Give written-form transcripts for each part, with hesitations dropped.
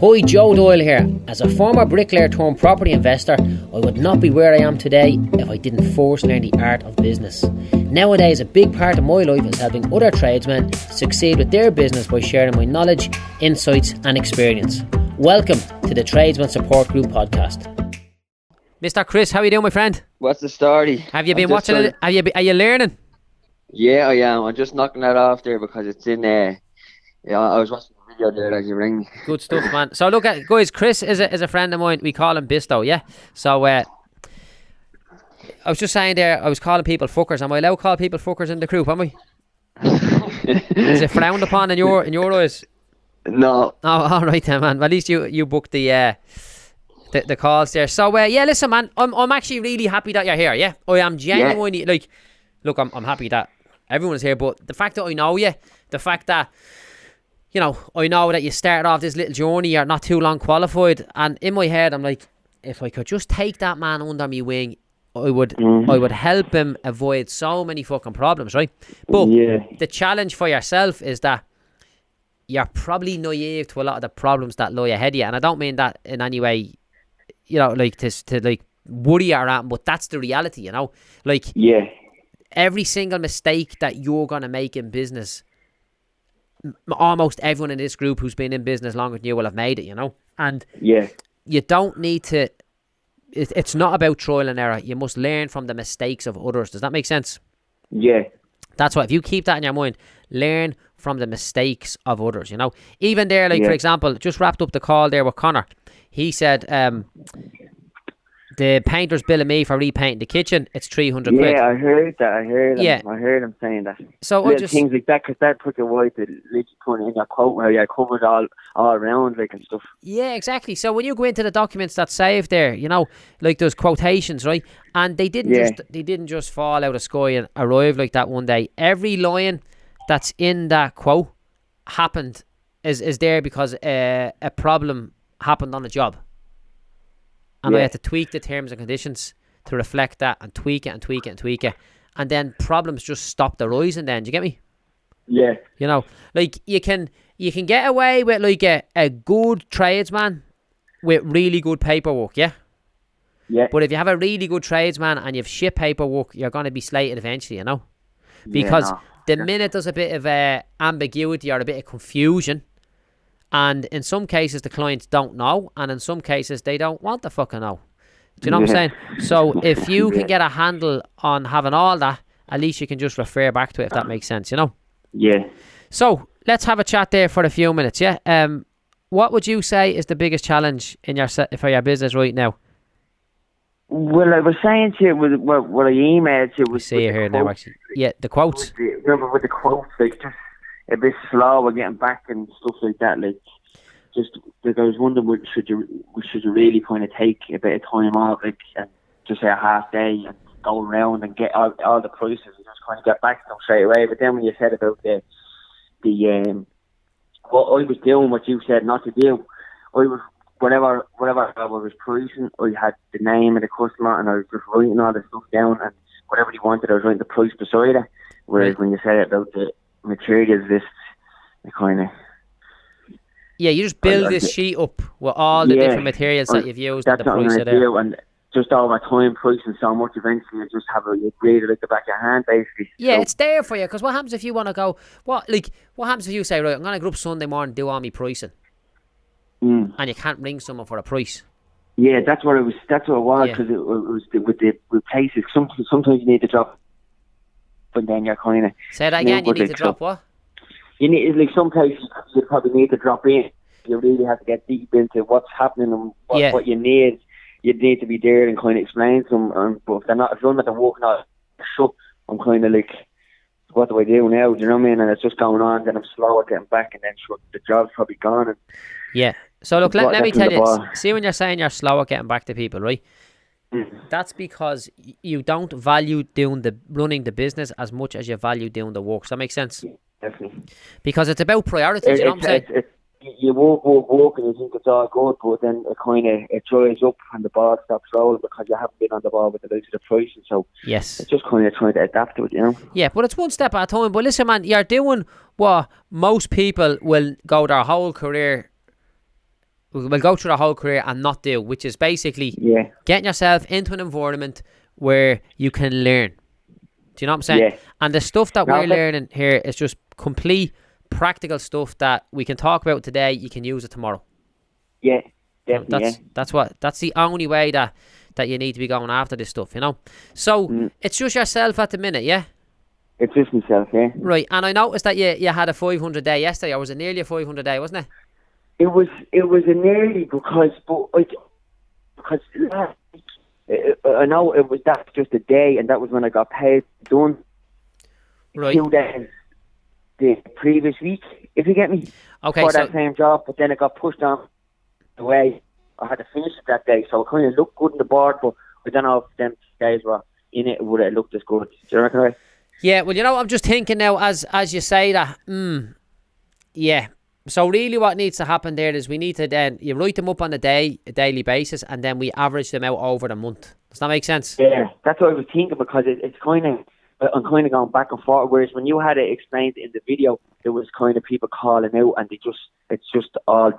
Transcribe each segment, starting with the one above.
Hi, Joe Doyle here. As a former bricklayer turned property investor, I would not be where I am today if I didn't first learn the art of business. Nowadays, a big part of my life is helping other tradesmen succeed with their business by sharing my knowledge, insights and experience. Welcome to the Tradesman Support Group podcast. Mr. Chris, how are you doing, my friend? What's the story? Have you been watching it? Are you learning? Yeah, I am. I'm just knocking that off there because it's in I was watching the video there as you rang me. Good stuff, man. So look, guys, Chris is a friend of mine. We call him Bisto, yeah? So I was just saying there, I was calling people fuckers. Am I allowed to call people fuckers in the group, am I? Is it frowned upon in your eyes? No. Oh, all right then, man. Well, at least you booked the calls there. So yeah, listen, man, I'm actually really happy that you're here. Yeah, I am genuinely look, I'm happy that everyone's here. But the fact that I know you, the fact that I know that you started off this little journey, you're not too long qualified, and in my head, I'm like, if I could just take that man under me wing, I would help him avoid so many fucking problems, right? But the challenge for yourself is that you're probably naive to a lot of the problems that lie ahead of you, and I don't mean that in any way, to worry you or anything, but that's the reality, every single mistake that you're gonna make in business, almost everyone in this group who's been in business longer than you will have made it, and you don't need to. It's not about trial and error. You must learn from the mistakes of others. Does that make sense? Yeah. That's what, if you keep that in your mind, learn from the mistakes of others, Even there, for example, just wrapped up the call there with Connor. He said, the painter's billing me for repainting the kitchen, it's 300 quid. Yeah, I heard that. I heard him saying that. So little things like that, because that took a while to literally put in your quote where you covered all around, and stuff. Yeah, exactly. So when you go into the documents that's saved there, there's quotations, right? And they didn't just fall out of sky and arrive like that one day. Every line that's in that quote happened is there because a problem happened on the job. And I had to tweak the terms and conditions to reflect that, and tweak it. And then problems just stopped arising then. Do you get me? Yeah. You can get away with a good tradesman with really good paperwork, yeah? Yeah. But if you have a really good tradesman and you have shit paperwork, you're going to be slated eventually, Because the minute there's a bit of ambiguity or a bit of confusion, and in some cases the clients don't know, and in some cases they don't want to fucking know. Do you know what I'm saying? So if you can get a handle on having all that, at least you can just refer back to it, if that makes sense, Yeah. So let's have a chat there for a few minutes, yeah? What would you say is the biggest challenge in for your business right now? Well, I was saying to you, what I emailed you was... I see you here now, actually. Yeah, the quotes. Remember with the quotes, just a bit slow and getting back and stuff like that, just I was wondering, should you really kind of take a bit of time off, and just say a half day and go around and get all the prices and just kind of get back to them straight away. But then when you said about the what I was doing, what you said not to do, I was whatever I was pricing, I had the name of the customer and I was just writing all the stuff down, and whatever he wanted, I was writing the price beside it. Whereas when you said about the materials list, it kind of... Yeah, you just build this sheet up with all the different materials that you've used and the price of there. And just all my time pricing so much, eventually you just have a grade at the back of your hand, basically. Yeah, so it's there for you, because what happens if you want to go... What happens if you say, right, I'm going to go up Sunday morning and do all my pricing, and you can't ring someone for a price? Yeah, that's what it was, because it was with places. Sometimes you need to drop, but then you're kind of... Say that again, you need to drop what? You need, some places you probably need to drop in. You really have to get deep into what's happening and what you need. You need to be there and kind of explain to them. But if I'm not walking out, I'm kind of what do I do now? Do you know what I mean? And it's just going on. Then I'm slow at getting back, and then the job's probably gone. Yeah. So look, let me tell you. See, when you're saying you're slow at getting back to people, right? That's because you don't value running the business as much as you value doing the work. Does that make sense? Definitely. Because it's about priorities, you know what I'm saying? You walk and you think it's all good, but then it dries up and the ball stops rolling because you haven't been on the ball with the likes of the pricing. So yes, it's just kind of trying to adapt to it, Yeah, but it's one step at a time. But listen, man, you're doing what most people will go their whole career we'll go through the whole career and not do, which is basically getting yourself into an environment where you can learn. Do you know what I'm saying? Yeah. And the stuff that we're learning here is just complete practical stuff that we can talk about today. You can use it tomorrow. Yeah, definitely. That's the only way that you need to be going after this stuff, you know. So it's just yourself at the minute, yeah. It's just myself, yeah. Right, and I noticed that you had a 500 day yesterday, or was it nearly a 500 day, wasn't it? It was a nearly because last week, I know it was that's just a day, and that was when I got paid done. Right. 2 days the previous week, if you get me. Okay, for that same job, but then it got pushed on the way. I had to finish it that day, so it kind of looked good on the board, but I don't know if them days were in it, would it looked as good. Do you reckon, right? Yeah, well, you know, I'm just thinking now, as you say that, yeah. So really what needs to happen there is we need to then, you write them up on a daily basis, and then we average them out over the month. Does that make sense? Yeah, that's what I was thinking, because it's kind of, I'm kind of going back and forth, whereas when you had it explained in the video, there was kind of people calling out, and it's just all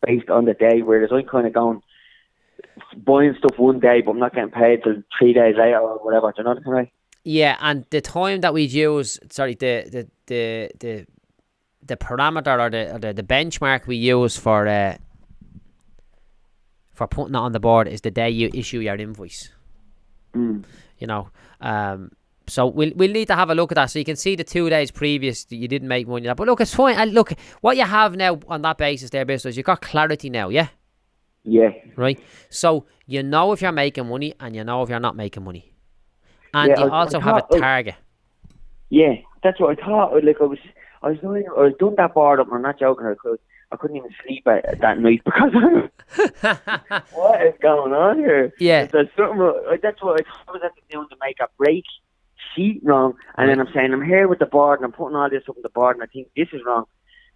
based on the day, whereas I'm kind of going, buying stuff one day, but I'm not getting paid till 3 days later or whatever. Do you know what I mean? Yeah, and the time that we use, the parameter or the benchmark we use for putting it on the board is the day you issue your invoice. You know, so we'll need to have a look at that, so you can see the 2 days previous that you didn't make money. But look, it's fine. And look, what you have now on that basis there, basically, is you've got clarity now, yeah? Yeah. Right? So you know if you're making money, and you know if you're not making money. And you also have a target. Yeah, that's what I thought. Like I was doing that board up, and I'm not joking, I couldn't even sleep that night because what is going on here? Yeah. There's something, that's what I thought I was having to do to make a break sheet wrong, and then I'm saying I'm here with the board, and I'm putting all this up on the board, and I think this is wrong.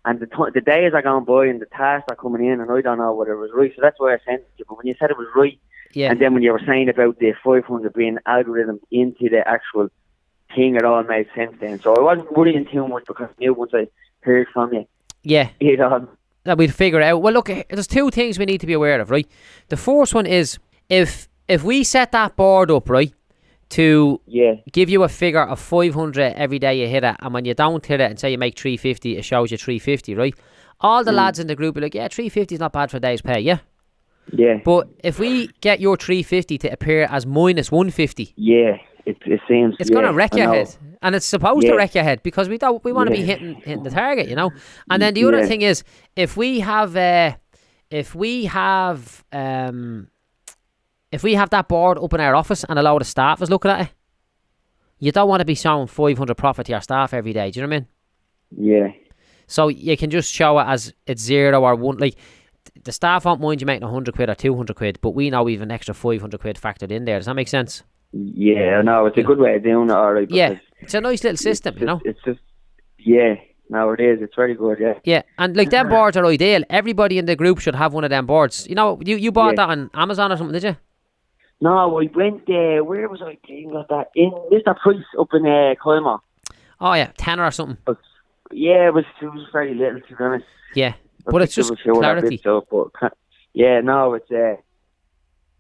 And the days are going by, and the tasks are coming in, and I don't know whether it was right. So that's why I sent it to you. But when you said it was right, and then when you were saying about the 500 being algorithm into the actual thing, it all made sense then. So I wasn't worrying too much, because I knew once I heard from you, that we'd figure it out. Well, look, there's two things we need to be aware of, right? The first one is if we set that board up, right, to give you a figure of 500 every day you hit it, and when you don't hit it and say you make 350, it shows you 350, right? All the lads in the group are like, yeah, 350 is not bad for a day's pay, yeah? Yeah. But if we get your 350 to appear as minus 150, it seems it's going to wreck your head, and it's supposed to wreck your head, because we want to be hitting the target, you know. And then the other thing is, if we have that board up in our office and a load of staff is looking at it, you don't want to be showing 500 profit to your staff every day. Do you know what I mean? Yeah. So you can just show it as it's 0 or 1. Like, the staff won't mind you making 100 quid or 200 quid, but we know we've an extra 500 quid factored in there. Does that make sense? Yeah, no, it's a good way of doing it, alright. Yeah, it's a nice little system, you know? It's just, no, it is. It's very good, yeah. Yeah, and like, them boards are ideal. Everybody in the group should have one of them boards. You know, you bought that on Amazon or something, did you? No, I went, where was I getting that? In Mr. Price up in Colmar. Oh yeah, 10 or something. But, yeah, it was very little, to be honest. Yeah, but it's just clarity. Stuff, but, yeah, no, it's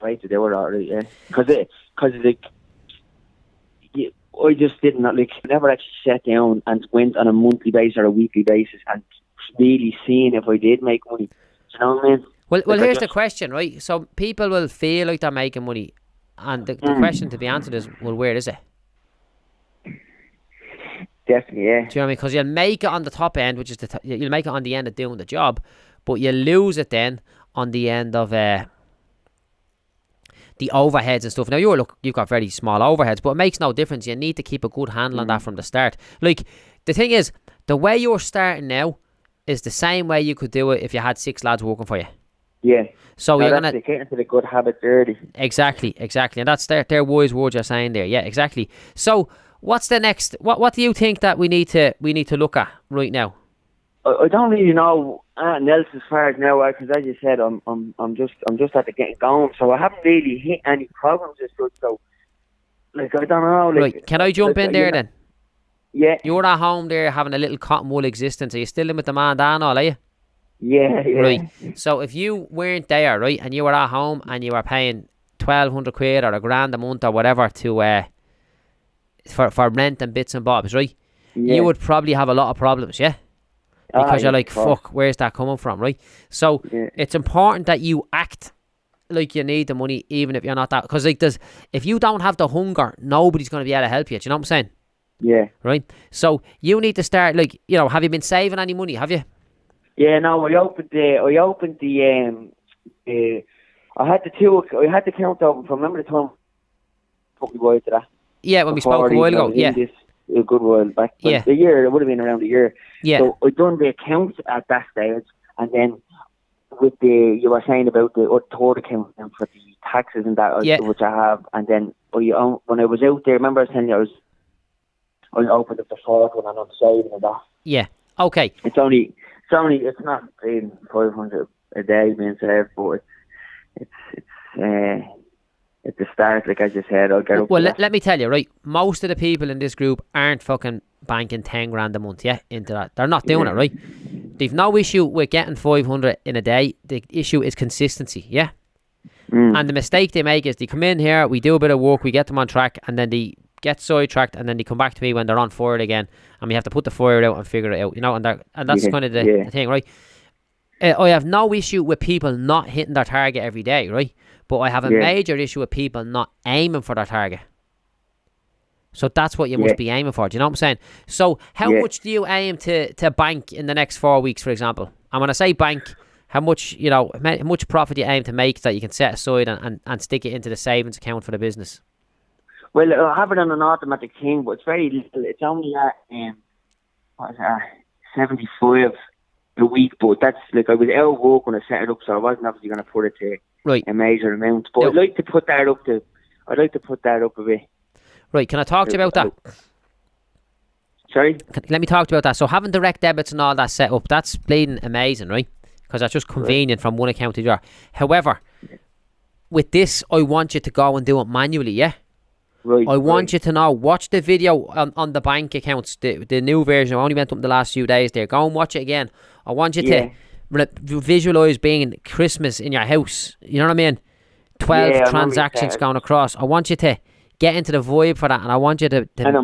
right to do it already, yeah. Because I just didn't, like, never actually sat down and went on a monthly basis or a weekly basis and really seeing if I did make money. Do you know what I mean? Well, here's the question, right? So people will feel like they're making money, and the question to be answered is, well, where is it? Definitely, yeah. Do you know what I mean? Because you'll make it on the top end, which is you'll make it on the end of doing the job, but you lose it then on the end of the overheads and stuff. Now you've got very small overheads, but it makes no difference. You need to keep a good handle on that from the start. Like, the thing is, the way you're starting now is the same way you could do it if you had 6 lads working for you. Yeah. So you're gonna get into the good habits early. Exactly, and that's their wise words you're saying there. Yeah, exactly. So what's the next? What do you think that we need to look at right now? I don't really know anything else as far as now, because as you said, I'm just at the getting going, so I haven't really hit any problems as such. So, like, I don't know. Like, right, can I jump in there then? Yeah. You're at home there having a little cotton wool existence. Are you still in with the man Dan, all, are you? Yeah, yeah. Right. So if you weren't there, right, and you were at home and you were paying 1,200 quid or a grand a month or whatever to for rent and bits and bobs, right, you would probably have a lot of problems, yeah? Because you're like, fuck, where's that coming from, right? So it's important that you act like you need the money, even if you're not that. Because like, if you don't have the hunger, nobody's going to be able to help you. Do you know what I'm saying? Yeah. Right. So you need to start, like, you know, have you been saving any money? Have you? Yeah. No, I opened the. I had the count open from. Remember the time? Took me away to that. Yeah, when we spoke a while ago. Yeah. A good while back. Yeah. A year. It would have been around a year. Yeah. So I done the account at that stage, and then with you were saying about the third account for the taxes and that, which I have, and then when I was out there, remember I was telling you I opened up the fourth one and I'm saving and that. Yeah. Okay. It's not 500 a day being saved, but it's the start. Like I just said, I'll get up. Well, let me tell you, right? Most of the people in this group aren't fucking banking 10 grand a month, yeah, into that. They're not doing it, right? They've no issue with getting 500 in a day. The issue is consistency, yeah? And the mistake they make is they come in here, we do a bit of work, we get them on track, and then they get sidetracked, and then they come back to me when they're on fire again, and we have to put the fire out and figure it out, you know? And that's kind of the thing, right? I have no issue with people not hitting their target every day, right? But I have a major issue with people not aiming for their target. So that's what you must be aiming for. Do you know what I'm saying? So how much do you aim to bank in the next 4 weeks, for example? And when I say bank, how much profit you aim to make that you can set aside and stick it into the savings account for the business? Well, I have it on an automatic thing, but it's very little. It's only at 75 a week, but that's like I was out of work when I set it up, so I wasn't obviously going to put it to a major amount. But I'd like to put that up a bit. Right, can I talk to you about that? Sorry? Let me talk to you about that. So having direct debits and all that set up, that's bleeding amazing, right? Because that's just convenient from one account to the other. However, with this, I want you to go and do it manually, yeah? Right. I want you to know, watch the video on the bank accounts, the new version. I only went up the last few days there. Go and watch it again. I want you to visualise being Christmas in your house. You know what I mean? 12 transactions going across. I want you to get into the vibe for that, and I want you to and a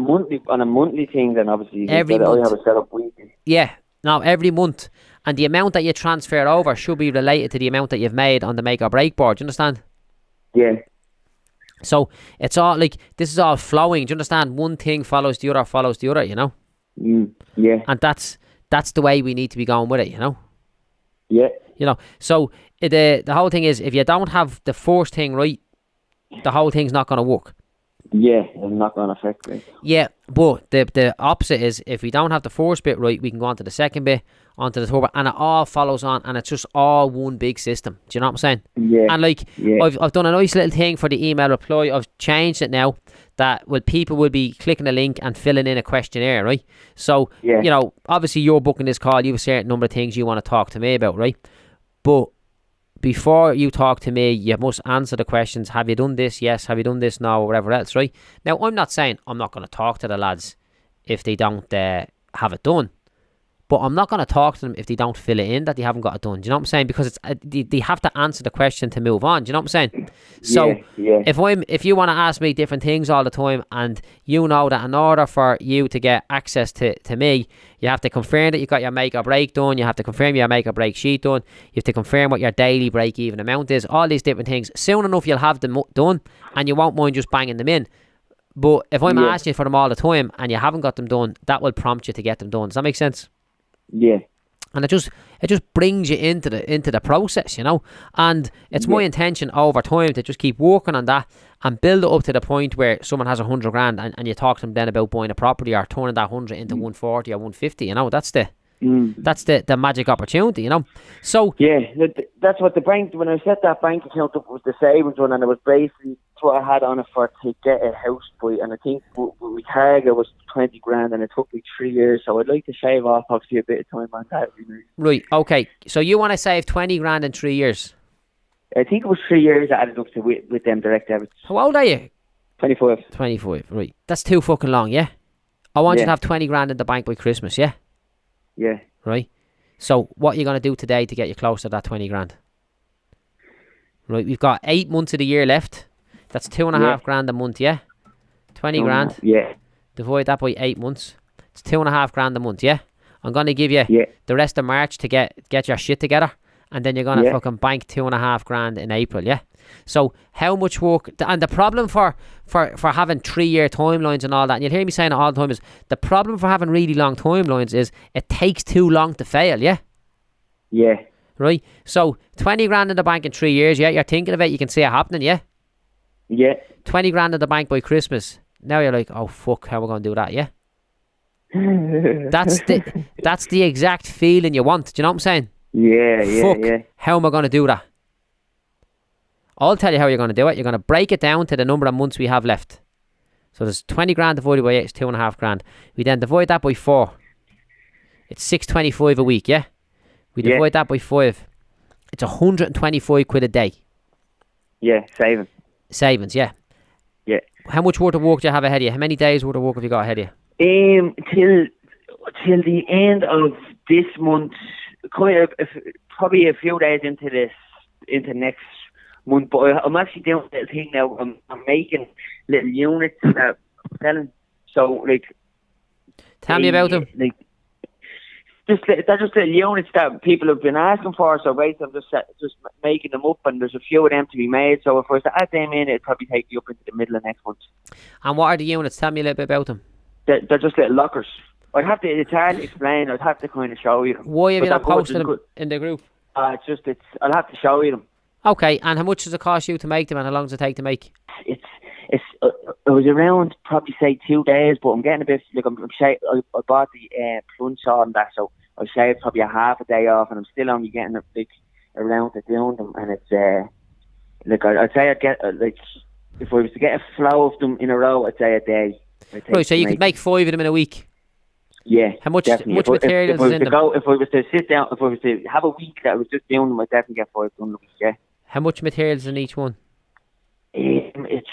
monthly thing. Then obviously every month. I have it set up weekly. Yeah, now every month, and the amount that you transfer over should be related to the amount that you've made on the make or break board. Do you understand? Yeah. So it's all like this is all flowing. Do you understand? One thing follows the other. You know. Yeah. And that's the way we need to be going with it. You know. Yeah. You know. So the whole thing is, if you don't have the first thing right, the whole thing's not going to work. Yeah, it's not going to affect me. Yeah, but the opposite is, if we don't have the first bit right, we can go on to the second bit, onto the third bit, and it all follows on, and it's just all one big system. Do you know what I'm saying? Yeah. And like, I've done a nice little thing for the email reply. I've changed it now that people will be clicking a link and filling in a questionnaire, right? So, you know, obviously you're booking this call, you have a certain number of things you want to talk to me about, right? But before you talk to me, you must answer the questions. Have you done this? Yes. Have you done this? No. Or whatever else, right? Now, I'm not saying I'm not going to talk to the lads if they don't have it done. But I'm not going to talk to them if they don't fill it in that they haven't got it done. Do you know what I'm saying? Because it's they have to answer the question to move on. Do you know what I'm saying? So if you want to ask me different things all the time, and you know that in order for you to get access to me, you have to confirm that you got your make or break done. You have to confirm your make or break sheet done. You have to confirm what your daily break even amount is. All these different things. Soon enough, you'll have them done, and you won't mind just banging them in. But if I'm asking you for them all the time and you haven't got them done, that will prompt you to get them done. Does that make sense? Yeah. And it just brings you into the process, you know. And it's my intention over time to just keep working on that and build it up to the point where someone has 100 grand and you talk to them then about buying a property or turning that 100 into 140 or 150. You know, that's the magic opportunity, you know. So that's what the bank, when I set that bank account up, was the savings one, and it was basically what I had on it for to get a house by, and I think my target was 20 grand, and it took me 3 years, so I'd like to shave off obviously a bit of time on that. Right, okay, so you want to save 20 grand in 3 years? I think it was 3 years I added up to with them direct debits. How old are you? 25. 25, right. That's too fucking long, yeah? I want you to have 20 grand in the bank by Christmas, yeah? Yeah. Right? So what are you going to do today to get you close to that 20 grand? Right, we've got 8 months of the year left. That's 2.5 grand a month, yeah? 20 grand. Yeah. Divide that by 8 months. It's 2.5 grand a month, yeah? I'm going to give you the rest of March to get your shit together. And then you're going to fucking bank 2.5 grand in April, yeah? So how much work... And the problem for having 3-year timelines and all that, and you'll hear me saying it all the time, is the problem for having really long timelines is it takes too long to fail, yeah? Yeah. Right? So 20 grand in the bank in 3 years, yeah? You're thinking of it, you can see it happening, yeah? Yeah. 20 grand in the bank by Christmas. Now you're like, oh fuck, how are we going to do that, yeah? That's the exact feeling you want. Do you know what I'm saying? Yeah. How am I going to do that? I'll tell you how you're going to do it. You're going to break it down to the number of months we have left. So there's 20 grand divided by 8 is 2.5 grand. We then divide that by 4. It's 625 a week, yeah? We divide that by 5. It's 125 quid a day. Yeah, Savings, yeah. Yeah. How much worth of work do you have ahead of you? How many days worth of work have you got ahead of you? Till the end of this month, probably a few days into next month. But I'm actually doing a little thing now. I'm making little units that I'm selling. So tell me about them. They're just little units that people have been asking for. So I'm just making them up, and there's a few of them to be made. So if I was to add them in, it'd probably take you up into the middle of next month. And what are the units? Tell me a little bit about them. They're just little lockers. It's hard to explain. I'd have to kind of show you them. Why have you not posted them in the group? I'll have to show you them. Okay, and how much does it cost you to make them, and how long does it take to make? It was around probably say 2 days, but I'm getting a bit I bought the plunge saw and that, so I shaved probably a half a day off, and I'm still only getting around to doing them, and it's I'd say I'd get if I was to get a flow of them in a row, I'd say a day. Right, so you could make 5 of them in a week. Yeah, how much materials is in them? If I was to sit down, if I was to have a week that I was just doing them, I'd definitely get 5 done a week. Yeah. How much materials in each one? It's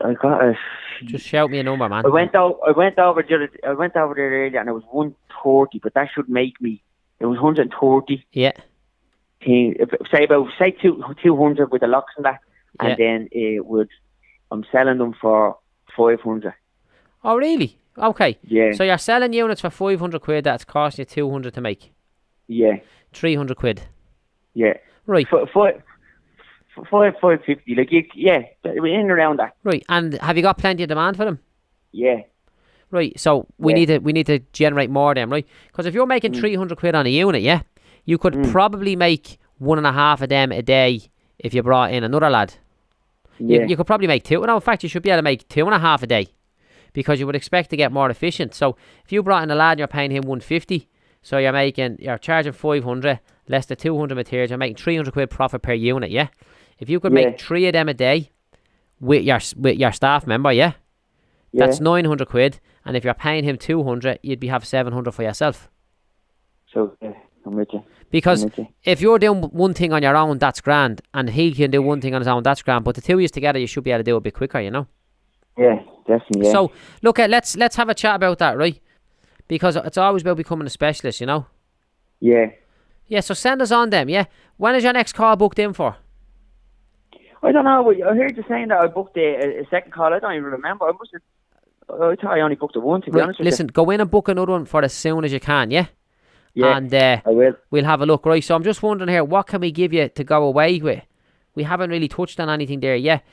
I got a. Just shout me a number, man. I went over there earlier, and it was 130, but that should make me. It was 130. Yeah. Say 200 with the locks and that, and then it would. I'm selling them for 500. Oh, really? Okay. Yeah. So you're selling units for 500 quid that's costing you 200 to make? Yeah. 300 quid? Yeah. Right. 550. In and around that. Right. And have you got plenty of demand for them? Yeah. Right. So we need to generate more of them, right? Because if you're making 300 quid on a unit, yeah, you could probably make 1.5 of them a day if you brought in another lad. Yeah. You could probably make 2. No, in fact, you should be able to make 2.5 a day, because you would expect to get more efficient. So if you brought in a lad and you're paying him 150, so you're charging 500 less the 200 materials, you're making 300 quid profit per unit. Yeah. If you could make 3 of them a day with your staff member, that's 900 quid. And if you're paying him 200, you'd have 700 for yourself. So I'm with you. Because if you're doing one thing on your own, that's grand, and he can do one thing on his own, that's grand. But the two of you together, you should be able to do it a bit quicker, you know. Yeah, definitely. Yeah. So look, let's have a chat about that, right? Because it's always about becoming a specialist, you know. Yeah. Yeah. So send us on them. Yeah. When is your next call booked in for? I don't know. I heard you saying that I booked a second call. I don't even remember. I thought I only booked the one. To be honest with you. Listen, go in and book another one for as soon as you can. Yeah. Yeah, and I will. We'll have a look, right? So I'm just wondering here, what can we give you to go away with? We haven't really touched on anything there yet.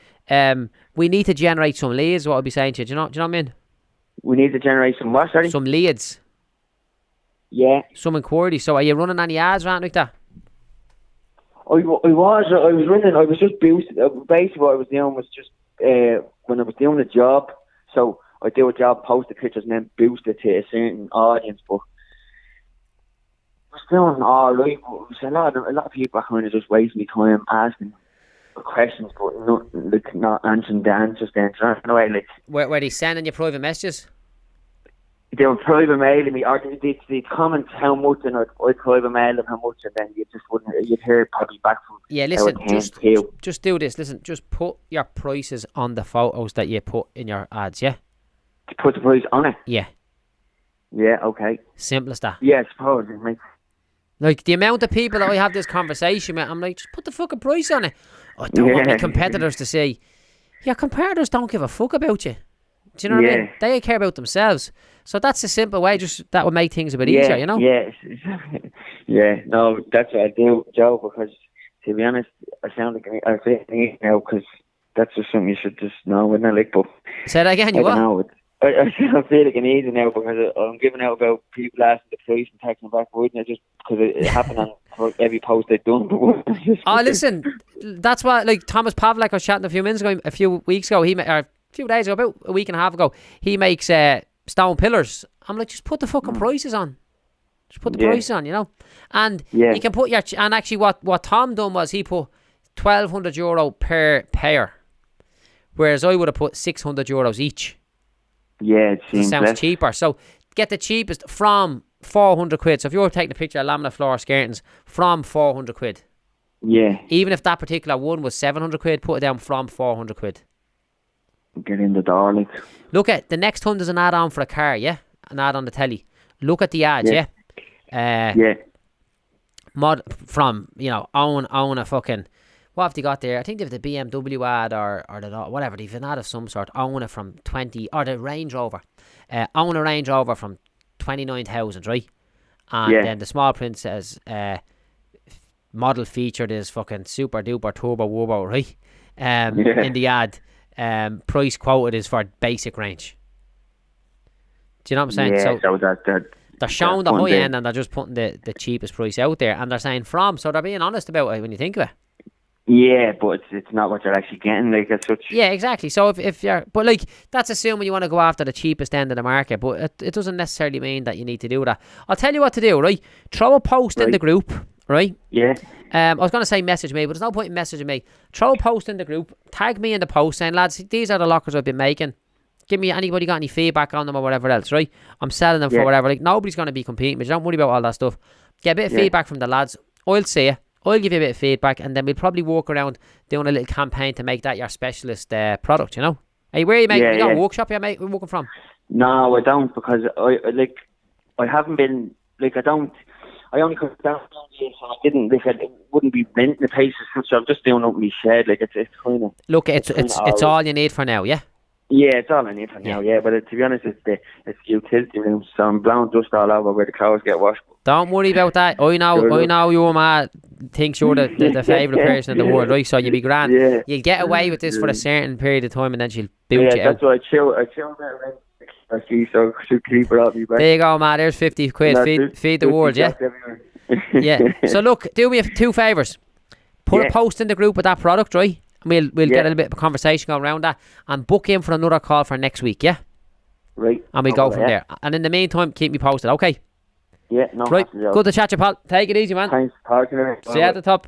We need to generate some leads, what I'll be saying to you. Do you know what I mean? We need to generate some what, sorry? Some leads. Yeah. Some inquiries. So are you running any ads around like that? I was just boosting. Basically what I was doing was just, when I was doing a job, so I do a job, post the pictures and then boost it to a certain audience, but I was doing all right, but a lot of people are kind of just wasting my time asking questions, but not answering the answers. Then, were they sending you private messages? They were private mailing me, or they'd comment how much, and I'd private mail them how much, and then you'd hear probably back from. Yeah, listen, just do this. Listen, just put your prices on the photos that you put in your ads. Yeah. To put the price on it? Yeah. Yeah, okay. Simple as that. Yeah, I suppose it makes... Like, the amount of people that I have this conversation with, I'm like, just put the fucking price on it. I don't want my competitors to say, your competitors don't give a fuck about you. Do you know what I mean? They care about themselves. So that's a simple way, just that would make things a bit easier, you know? Yeah, yeah. No, that's what I do, Joe, because to be honest, I sound like I say it now because that's just something you should just know, wouldn't it? Like, but say that again, you what? I feel like an easy now because I'm giving out about people asking the price and taking it back, wouldn't it? Just because it happened on every post they've done. Oh, listen, that's what, like, Thomas Pavlik, I was chatting a few weeks ago, a few days ago, about a week and a half ago, he makes stone pillars. I'm like, just put the fucking prices on. Just put the prices on, you know? And you can put your... And actually what Tom done was he put €1,200 per pair, whereas I would have put €600 each. Yeah, it sounds cheaper. So get the cheapest from 400 quid. So if you're taking a picture of laminate floor skirtings from 400 quid. Yeah. Even if that particular one was 700 quid, put it down from 400 quid. Get in the door, like. Look at the next one. There's an add-on for a car, yeah? An ad on the telly. Look at the ads, yeah? Mod from, own a fucking... What have they got there? I think they have the BMW ad or the whatever. They've an ad of some sort. Own it from 20... Or the Range Rover. Own a Range Rover from 29,000, right? And then the small print says... model featured is fucking super duper turbo wurbo, right? In the ad. Price quoted is for basic range. Do you know what I'm saying? Yeah, so they're showing the high end and they're just putting the cheapest price out there, and they're saying from, so they're being honest about it when you think of it. Yeah, but it's not what you're actually getting, like, as such. Yeah, exactly. So if you're, but like, that's assuming you want to go after the cheapest end of the market, but it doesn't necessarily mean that you need to do that. I'll tell you what to do, right? Throw a post in the group, right? Yeah. I was going to say message me, but there's no point in messaging me. Throw a post in the group, tag me in the post saying, lads, these are the lockers I've been making. Give me, anybody got any feedback on them or whatever else, right? I'm selling them for whatever. Like, nobody's going to be competing with you. Don't worry about all that stuff. Get a bit of feedback from the lads. I'll see you. I'll give you a bit of feedback, and then we'll probably walk around doing a little campaign to make that your specialist product, you know? Hey, where are you making? You got a workshop you're working from? No, I don't, because I haven't been, like, I only come down, so I didn't, like, it wouldn't be renting the place, so I'm just doing up my shed, like, it's kind of... Look, it's all you need for now, yeah? Yeah, it's all I need for now, yeah, but to be honest, it's the utility room, so I'm blowing dust all over where the clothes get washed. Don't worry about that. I know your man thinks you're the favourite person in the world, right? So you'll be grand. Yeah. You'll get away with this for a certain period of time, and then she'll boot you out. That's why I chill that rent. So I should keep it off me back. There you go, man. There's 50 quid. Feed the world, yeah? Yeah. So look, do me two favours. Put a post in the group with that product, right? And we'll get a little bit of a conversation going around that, and book in for another call for next week, yeah? Right. And we go from there. And in the meantime, keep me posted, okay? Yeah, no. Right, good to chat to you, pal. Take it easy, man. Thanks. Talking to you. See you at the top.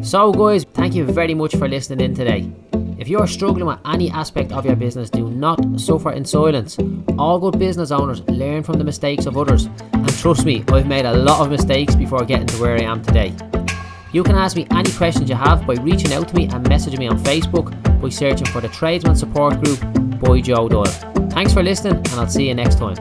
So, guys, thank you very much for listening in today. If you're struggling with any aspect of your business, do not suffer in silence. All good business owners learn from the mistakes of others. And trust me, I've made a lot of mistakes before getting to where I am today. You can ask me any questions you have by reaching out to me and messaging me on Facebook by searching for the Tradesman Support Group by Joe Doyle. Thanks for listening, and I'll see you next time.